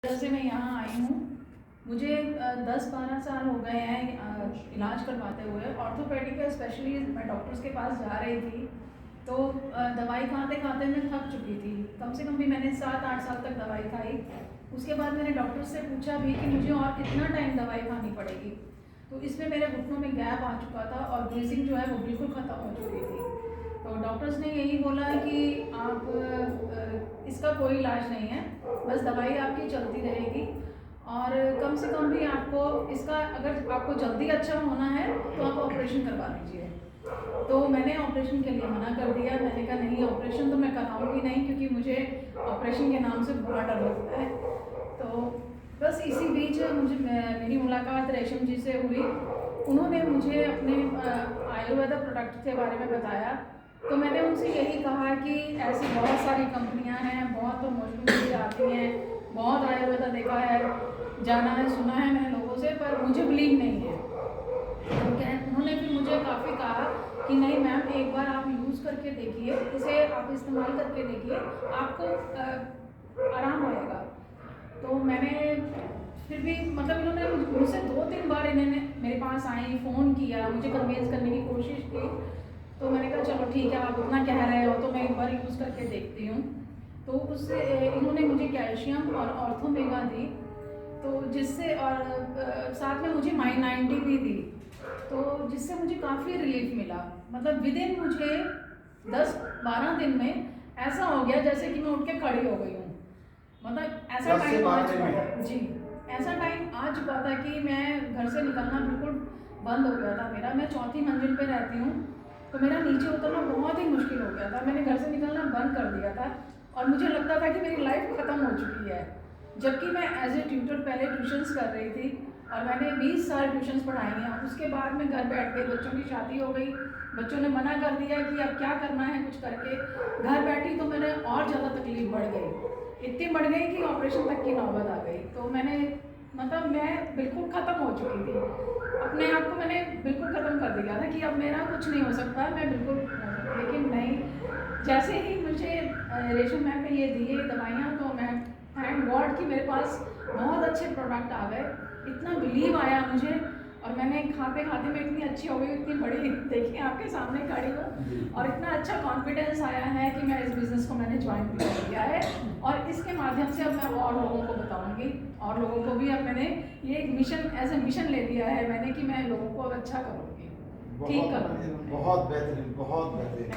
से मैं यहाँ आई हूँ। मुझे 10-12 साल हो गए हैं इलाज करवाते हुए। ऑर्थोपेडिक स्पेशली मैं डॉक्टर्स के पास जा रही थी तो दवाई खाते खाते मैं थक चुकी थी। कम से कम भी मैंने 7-8 साल तक दवाई खाई। उसके बाद मैंने डॉक्टर से पूछा भी कि मुझे और कितना टाइम दवाई खानी पड़ेगी। तो इसमें मेरे घुटनों में गैप आ चुका था और ब्रीजिंग जो है वो बिल्कुल ख़त्म हो चुकी थी। तो डॉक्टर्स ने यही बोला कि आप इसका कोई इलाज नहीं है, बस दवाई आपकी चलती रहेगी और कम से कम भी आपको इसका, अगर आपको जल्दी अच्छा होना है तो आप ऑपरेशन करवा लीजिए। तो मैंने ऑपरेशन के लिए मना कर दिया। मैंने कहा नहीं, ऑपरेशन तो मैं कराऊंगी नहीं, क्योंकि मुझे ऑपरेशन के नाम से बड़ा डर लगता है। तो बस इसी बीच मेरी मुलाकात रेशम जी से हुई। उन्होंने मुझे अपने आयुर्वेदा प्रोडक्ट के बारे में बताया। तो मैंने उनसे यही कहा कि ऐसी बहुत सारी कंपनियां हैं, बहुत तो मशहूर आती हैं, बहुत आयुर्वेदा देखा है, जाना है, सुना है मैंने लोगों से, पर मुझे बिलीव नहीं है। तो उन्होंने फिर मुझे काफ़ी कहा कि नहीं मैम, एक बार आप यूज़ करके देखिए, इसे आप इस्तेमाल करके देखिए, आपको आराम आएगा। तो मैंने फिर भी मतलब इन्होंने मुझसे 2-3 बार इन्होंने मेरे पास आई, फ़ोन किया, मुझे कन्विंस करने की कोशिश की। तो मैंने कहा चलो ठीक है, आप उतना कह रहे हो तो मैं एक बार यूज़ करके देखती हूँ। तो उससे इन्होंने मुझे कैल्शियम और ऑर्थोमेगा दी, तो जिससे और साथ में मुझे माई-90 भी दी, तो जिससे मुझे काफ़ी रिलीफ मिला। मतलब विदिन मुझे 10-12 दिन में ऐसा हो गया जैसे कि मैं उठ के खड़ी हो गई हूँ। मतलब ऐसा टाइम आ चुका था जी, ऐसा टाइम आ चुका था कि मैं घर से निकलना बिल्कुल बंद हो गया था मेरा। मैं 4थी मंजिल पे रहती हूँ, तो मेरा नीचे उतरना बहुत ही मुश्किल हो गया था। मैंने घर से निकलना बंद कर दिया था और मुझे लगता था कि मेरी लाइफ ख़त्म हो चुकी है। जबकि मैं एज ए ट्यूटर पहले ट्यूशन्स कर रही थी और मैंने 20 साल ट्यूशन्स पढ़ाई हैं। उसके बाद मैं घर बैठ के, बच्चों की शादी हो गई, बच्चों ने मना कर दिया कि अब क्या करना है कुछ करके, घर बैठी तो मैंने और ज़्यादा तकलीफ बढ़ गई, इतनी बढ़ गई कि ऑपरेशन तक की नौबत आ गई। तो मैंने मतलब मैं बिल्कुल ख़त्म हो चुकी थी, अपने आप को मैंने बिल्कुल ख़त्म कर दिया था कि अब मेरा कुछ नहीं हो सकता, मैं बिल्कुल। लेकिन नहीं, जैसे ही मुझे रेशम मैम ने ये दिए दवाइयाँ, तो मैं थैंक गॉड कि मेरे पास बहुत अच्छे प्रोडक्ट आ गए। इतना बिलीव आया मुझे और मैंने खाते खाते में इतनी अच्छी हो गई, इतनी बड़ी देखिए आपके सामने खड़ी हूँ, और इतना अच्छा कॉन्फिडेंस आया है कि मैं इस बिज़नेस को मैंने ज्वाइन भी कर लिया है और इसके माध्यम से अब मैं और लोगों को बताऊँगी, और लोगों को भी अब मैंने ये एक मिशन, एज ए मिशन ले लिया है मैंने कि मैं लोगों को अब अच्छा करूँगी, ठीक करूँगी। बहुत बेहतरीन, बहुत बेहतरीन।